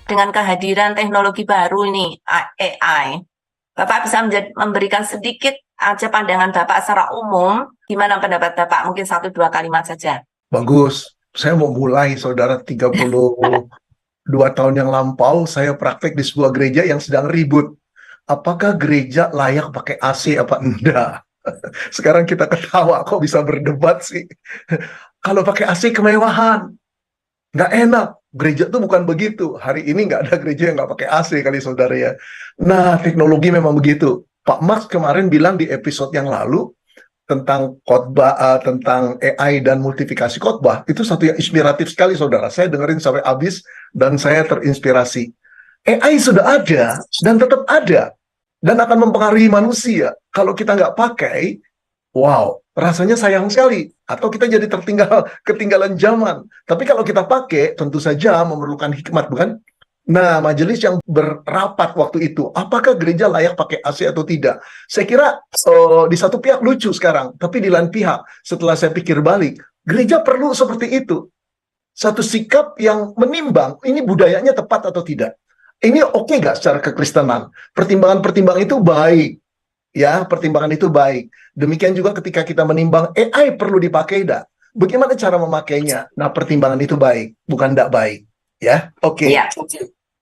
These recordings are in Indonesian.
dengan kehadiran teknologi baru ini, AI, Bapak bisa memberikan sedikit aja pandangan Bapak secara umum, gimana pendapat Bapak? Mungkin 1-2 kalimat saja. Bagus. Saya mau mulai, saudara. 32 tahun yang lampau, saya praktek di sebuah gereja yang sedang ribut. Apakah gereja layak pakai AC apa enggak? Sekarang kita ketawa, kok bisa berdebat sih? Kalau pakai AC kemewahan, nggak enak. Gereja tuh bukan begitu. Hari ini nggak ada gereja yang nggak pakai AC kali, saudara ya. Nah, teknologi memang begitu. Pak Max kemarin bilang di episode yang lalu, tentang khotbah, tentang AI dan multiplikasi khotbah, itu satu yang inspiratif sekali, saudara. Saya dengerin sampai habis dan saya terinspirasi. AI sudah ada dan tetap ada dan akan mempengaruhi manusia. Kalau kita nggak pakai, wow, rasanya sayang sekali. Atau kita jadi ketinggalan zaman. Tapi kalau kita pakai, tentu saja memerlukan hikmat, bukan? Nah, majelis yang berapat waktu itu, apakah gereja layak pakai AC atau tidak? Saya kira di satu pihak lucu sekarang, tapi di lain pihak, setelah saya pikir balik, gereja perlu seperti itu. Satu sikap yang menimbang, ini budayanya tepat atau tidak. Ini oke nggak secara kekristenan? Pertimbangan-pertimbangan itu baik. Ya, pertimbangan itu baik. Demikian juga ketika kita menimbang, AI perlu dipakai dah. Bagaimana cara memakainya? Nah, pertimbangan itu baik, bukan tidak baik. Ya, oke. Ya.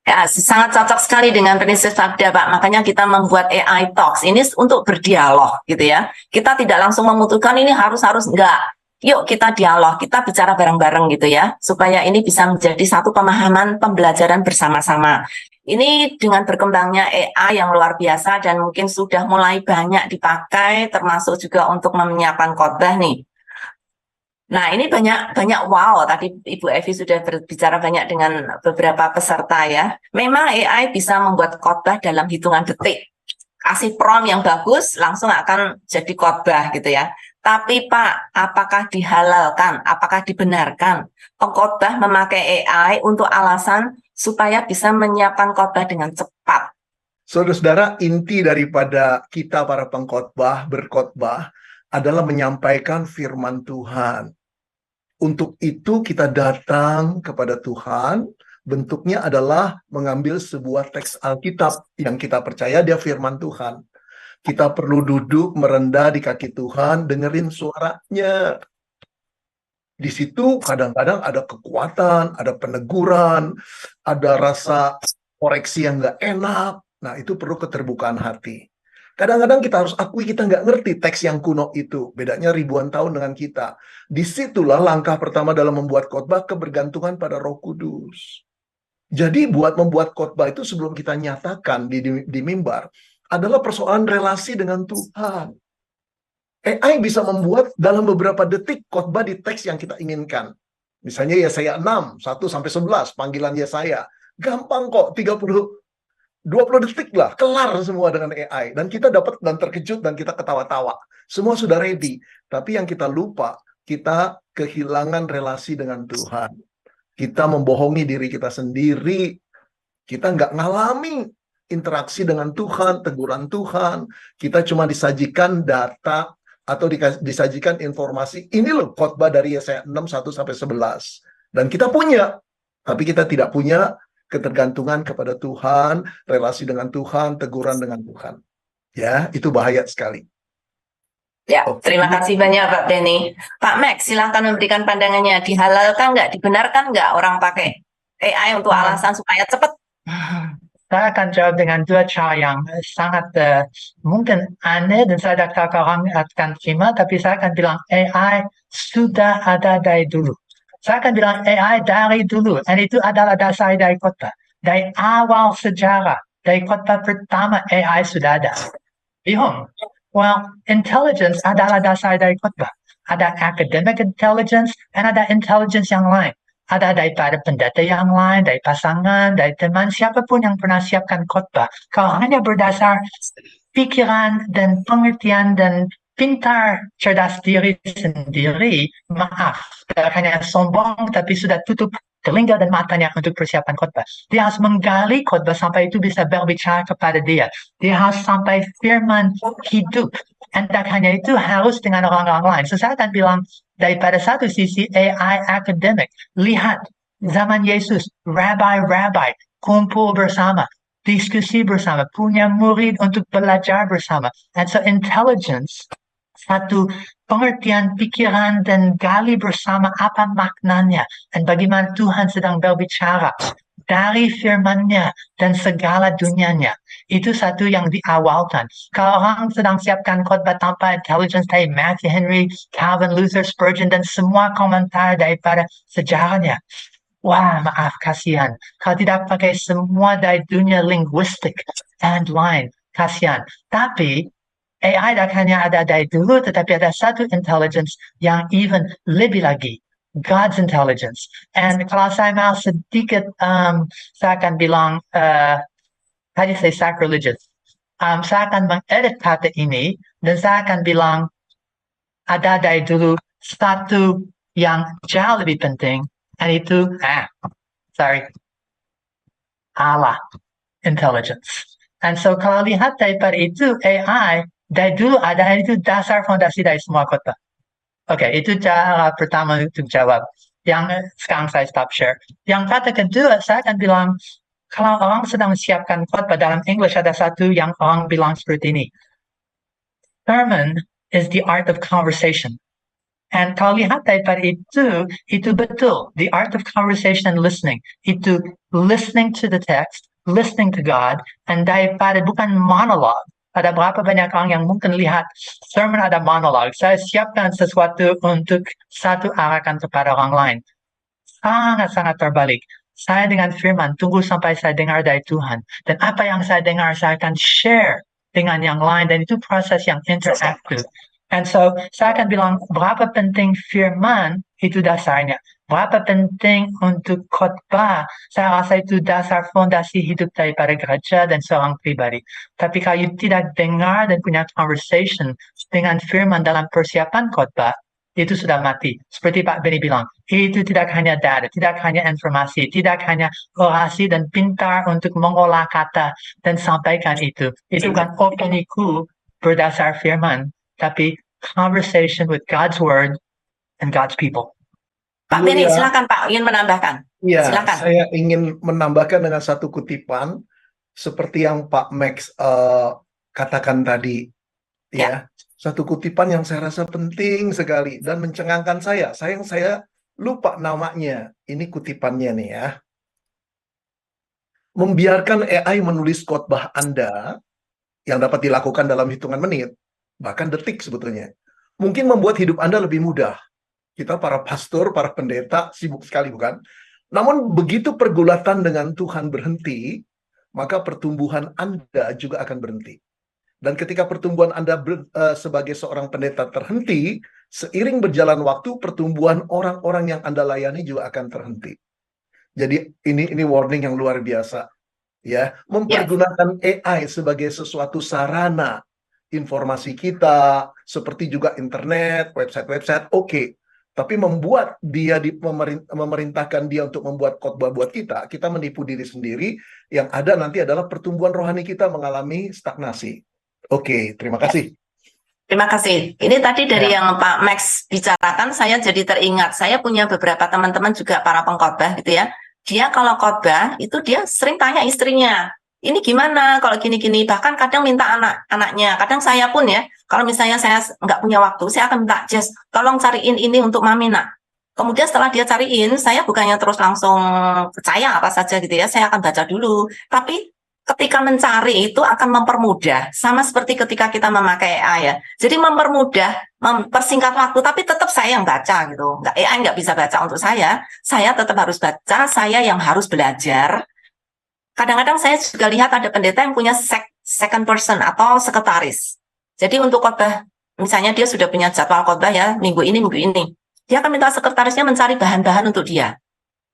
Ya, sangat cocok sekali dengan prinsip sabda, Pak. Makanya kita membuat AI Talks ini untuk berdialog, gitu ya. Kita tidak langsung memutuskan ini harus enggak. Yuk kita dialog, kita bicara bareng-bareng gitu ya, supaya ini bisa menjadi satu pemahaman pembelajaran bersama-sama. Ini dengan berkembangnya AI yang luar biasa dan mungkin sudah mulai banyak dipakai, termasuk juga untuk menyiapkan khotbah nih. Nah, ini banyak wow, tadi Ibu Evi sudah berbicara banyak dengan beberapa peserta ya. Memang AI bisa membuat khotbah dalam hitungan detik. Kasih prompt yang bagus, langsung akan jadi khotbah gitu ya. Tapi Pak, apakah dihalalkan, apakah dibenarkan pengkhotbah memakai AI untuk alasan supaya bisa menyiapkan khotbah dengan cepat? Saudara-saudara, inti daripada kita para pengkhotbah berkhotbah adalah menyampaikan firman Tuhan. Untuk itu kita datang kepada Tuhan, bentuknya adalah mengambil sebuah teks Alkitab yang kita percaya dia firman Tuhan. Kita perlu duduk merendah di kaki Tuhan, dengerin suaranya. Di situ kadang-kadang ada kekuatan, ada peneguran, ada rasa koreksi yang nggak enak. Nah, itu perlu keterbukaan hati. Kadang-kadang kita harus akui kita nggak ngerti teks yang kuno itu. Bedanya ribuan tahun dengan kita. Disitulah langkah pertama dalam membuat khotbah, kebergantungan pada Roh Kudus. Jadi buat membuat khotbah itu sebelum kita nyatakan di mimbar adalah persoalan relasi dengan Tuhan. AI bisa membuat dalam beberapa detik khotbah di teks yang kita inginkan. Misalnya Yesaya 6, 1-11, panggilan Yesaya. Gampang kok, 20 detik lah, kelar semua dengan AI. Dan kita dapat dan terkejut dan kita ketawa-tawa. Semua sudah ready. Tapi yang kita lupa, kita kehilangan relasi dengan Tuhan. Kita membohongi diri kita sendiri. Kita nggak ngalami interaksi dengan Tuhan, teguran Tuhan. Kita cuma disajikan data atau disajikan informasi. Ini loh khotbah dari Yesaya 6, 1-11. Dan kita punya, tapi kita tidak punya ketergantungan kepada Tuhan, relasi dengan Tuhan, teguran dengan Tuhan. Ya, itu bahaya sekali. Ya, terima kasih banyak Pak Benny. Pak Max, silahkan memberikan pandangannya. Dihalalkan nggak, dibenarkan nggak orang pakai AI untuk alasan supaya cepat? Saya akan jawab dengan dua cara yang sangat mungkin aneh dan saya tak tahu orang akan terima, tapi saya akan bilang AI sudah ada dari dulu. Saya akan bilang AI dari dulu, dan itu adalah dasar dari khotbah. Dari awal sejarah, dari khotbah pertama AI sudah ada. Lihat, well, intelligence adalah dasar dari khotbah. Ada academic intelligence, dan ada intelligence yang lain. Ada daripada pendeta yang lain, dari pasangan, dari teman, siapapun yang pernah siapkan khotbah. Kalau hanya berdasar pikiran dan pengertian dan pintar cerdas diri sendiri, maaf, hanya sombong tapi sudah tutup telinga dan matanya untuk persiapan khotbah. Dia harus menggali khotbah sampai itu bisa berbicara kepada dia. Dia harus sampai firman hidup. Dan hanya itu harus dengan orang-orang lain. So, saya akan bilang daripada satu sisi AI akademik. Lihat zaman Yesus, rabbi-rabbi, kumpul bersama, diskusi bersama, punya murid untuk belajar bersama. And so intelligence, satu pengertian pikiran dan gali bersama apa maknanya dan bagaimana Tuhan sedang berbicara dari firman-Nya dan segala dunianya. Itu satu yang diawalkan. Kalau orang sedang siapkan khotbah tanpa intelligence dari Matthew Henry, Calvin, Luther, Spurgeon, dan semua komentar daripada sejarahnya, wah, maaf, kasihan. Kalau tidak pakai semua dari dunia linguistik and lain, kasihan. Tapi AI tak hanya ada dari dulu, tetapi ada satu intelligence yang even lebih lagi. God's intelligence. And kalau saya mau sedikit, saya akan bilang, tadi saya sacrilegious. Saya akan mengedit kata ini, dan saya akan bilang, ada dari dulu satu yang jauh lebih penting, dan itu, Allah intelligence. And so kalau lihat daripada itu, AI, dari dulu ada, itu dasar fondasi dari semua khotbah. Oke, itu cara pertama untuk jawab. Yang sekarang saya stop share. Yang kata kedua, saya akan bilang, kalau orang sedang siapkan khotbah dalam English, ada satu yang orang bilang seperti ini. Sermon is the art of conversation. And kalau lihat daripada itu betul. The art of conversation and listening. Itu listening to the text, listening to God, and daripada bukan monolog. Ada berapa banyak orang yang mungkin lihat sermon ada monolog. Saya siapkan sesuatu untuk satu arahkan kepada orang lain. Sangat-sangat terbalik. Saya dengan firman, tunggu sampai saya dengar dari Tuhan. Dan apa yang saya dengar, saya akan share dengan yang lain. Dan itu proses yang interaktif. And so, saya akan bilang, berapa penting firman, itu dasarnya. Berapa penting untuk khotbah, saya rasa itu dasar fondasi hidup daripada gereja dan seorang pribadi. Tapi kalau tidak dengar dan punya conversation dengan firman dalam persiapan khotbah, itu sudah mati. Seperti Pak Benny bilang, itu tidak hanya data, tidak hanya informasi, tidak hanya orasi dan pintar untuk mengolah kata dan sampaikan itu. Itu bukan opiniku berdasar firman, tapi conversation with God's word and God's people. Pak Benny, silakan Pak, ingin menambahkan. Ya, Silakan. saya ingin menambahkan dengan satu kutipan seperti yang Pak Max katakan tadi. Ya, satu kutipan yang saya rasa penting sekali dan mencengangkan saya. Sayang saya lupa namanya. Ini kutipannya nih ya. Membiarkan AI menulis khotbah Anda yang dapat dilakukan dalam hitungan menit, bahkan detik sebetulnya, mungkin membuat hidup Anda lebih mudah. Kita para pastor, para pendeta sibuk sekali bukan? Namun begitu pergulatan dengan Tuhan berhenti, maka pertumbuhan Anda juga akan berhenti. Dan ketika pertumbuhan Anda sebagai seorang pendeta terhenti, seiring berjalan waktu, pertumbuhan orang-orang yang Anda layani juga akan terhenti. Jadi ini warning yang luar biasa. Ya, mempergunakan AI sebagai sesuatu sarana informasi kita, seperti juga internet, website-website, oke. Tapi membuat dia memerintahkan dia untuk membuat khotbah buat kita menipu diri sendiri. Yang ada nanti adalah pertumbuhan rohani kita mengalami stagnasi. Oke, terima kasih. Terima kasih. Ini tadi dari yang Pak Max bicarakan, saya jadi teringat. Saya punya beberapa teman-teman juga para pengkhotbah gitu ya. Dia kalau khotbah itu dia sering tanya istrinya, ini gimana kalau gini-gini, bahkan kadang minta anak-anaknya, kadang saya pun ya, kalau misalnya saya nggak punya waktu, saya akan minta, Jess, tolong cariin ini untuk Mami nak. Kemudian setelah dia cariin, saya bukannya terus langsung percaya apa saja gitu ya, saya akan baca dulu. Tapi ketika mencari itu akan mempermudah, sama seperti ketika kita memakai AI ya. Jadi mempermudah, mempersingkat waktu, tapi tetap saya yang baca gitu. AI nggak bisa baca untuk saya tetap harus baca, saya yang harus belajar. Kadang-kadang saya juga lihat ada pendeta yang punya second person atau sekretaris. Jadi untuk khotbah, misalnya dia sudah punya jadwal khotbah ya, minggu ini. Dia akan minta sekretarisnya mencari bahan-bahan untuk dia.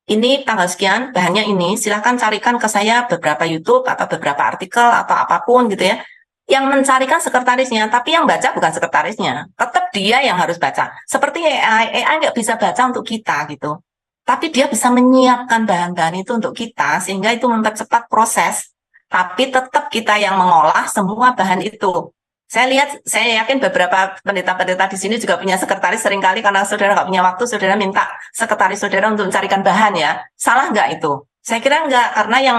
Ini tanggal sekian, bahannya ini, silahkan carikan ke saya beberapa YouTube atau beberapa artikel atau apapun gitu ya. Yang mencarikan sekretarisnya, tapi yang baca bukan sekretarisnya. Tetap dia yang harus baca. Seperti AI nggak bisa baca untuk kita gitu. Tapi dia bisa menyiapkan bahan-bahan itu untuk kita, sehingga itu mempercepat proses. Tapi tetap kita yang mengolah semua bahan itu. Saya yakin beberapa pendeta-pendeta di sini juga punya sekretaris seringkali karena saudara nggak punya waktu, saudara minta sekretaris saudara untuk mencarikan bahan ya. Salah nggak itu? Saya kira nggak, karena yang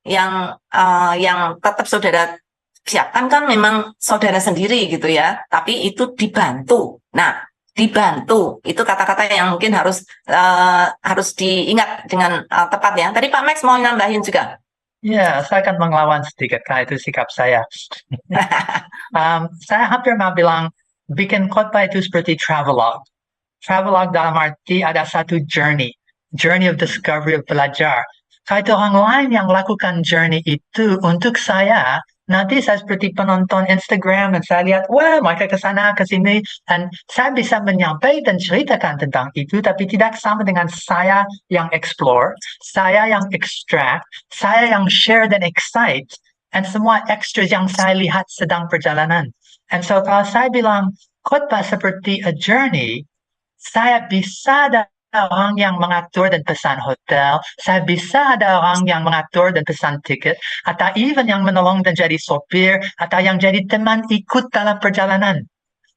yang tetap saudara siapkan kan memang saudara sendiri gitu ya, tapi itu dibantu. Nah, dibantu itu kata-kata yang mungkin harus diingat dengan tepat ya. Tadi Pak Max mau nambahin juga. Ya, saya akan mengelawan sedikit karena itu sikap saya. Saya hampir mau bilang bikin khotbah itu seperti travelogue. Travelogue dalam arti ada satu journey of discovery, of belajar. Kalau itu orang lain yang lakukan journey itu untuk saya, nanti saya seperti penonton Instagram dan saya lihat, wah mereka ke sana, ke sini, dan saya bisa menyampaikan dan ceritakan tentang itu, tapi tidak sama dengan saya yang explore, saya yang extract, saya yang share dan excite, dan semua extras yang saya lihat sedang perjalanan. And so kalau saya bilang khotbah seperti a journey, saya bisa ada orang yang mengatur dan pesan hotel, saya bisa ada orang yang mengatur dan pesan tiket, atau even yang menolong dan jadi sopir, atau yang jadi teman ikut dalam perjalanan.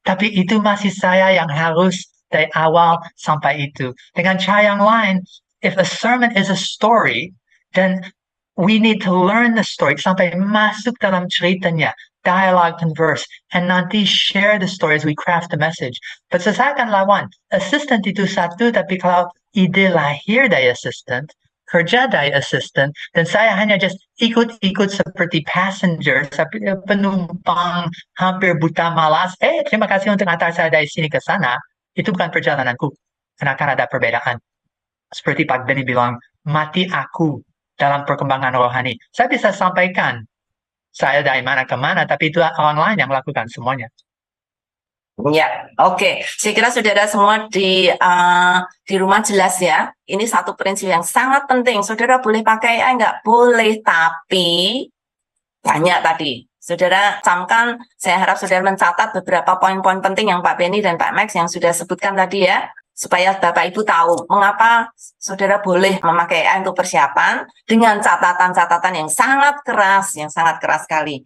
Tapi itu masih saya yang harus dari awal sampai itu. Dengan cara yang lain, if a sermon is a story, then we need to learn the story sampai masuk dalam ceritanya, dialogue and verse, and nanti share the story as we craft the message. But saya akan lawan, assistant itu satu, tapi kalau ide lahir dari assistant, kerja dari assistant, dan saya hanya just ikut-ikut seperti passenger, seperti penumpang hampir buta malas, terima kasih untuk antar saya dari sini ke sana, itu bukan perjalananku, karena akan ada perbedaan. Seperti Pak Benny bilang, mati aku dalam perkembangan rohani. Saya bisa sampaikan saya dari mana ke mana, tapi itu orang lain yang lakukan semuanya. Ya, oke. Saya kira saudara semua di rumah jelas ya. Ini satu prinsip yang sangat penting. Saudara boleh pakai AI nggak? Boleh, tapi banyak tadi. Saudara camkan, saya harap saudara mencatat beberapa poin-poin penting yang Pak Benny dan Pak Max yang sudah sebutkan tadi ya, supaya Bapak Ibu tahu mengapa saudara boleh memakai AI untuk persiapan dengan catatan-catatan yang sangat keras sekali.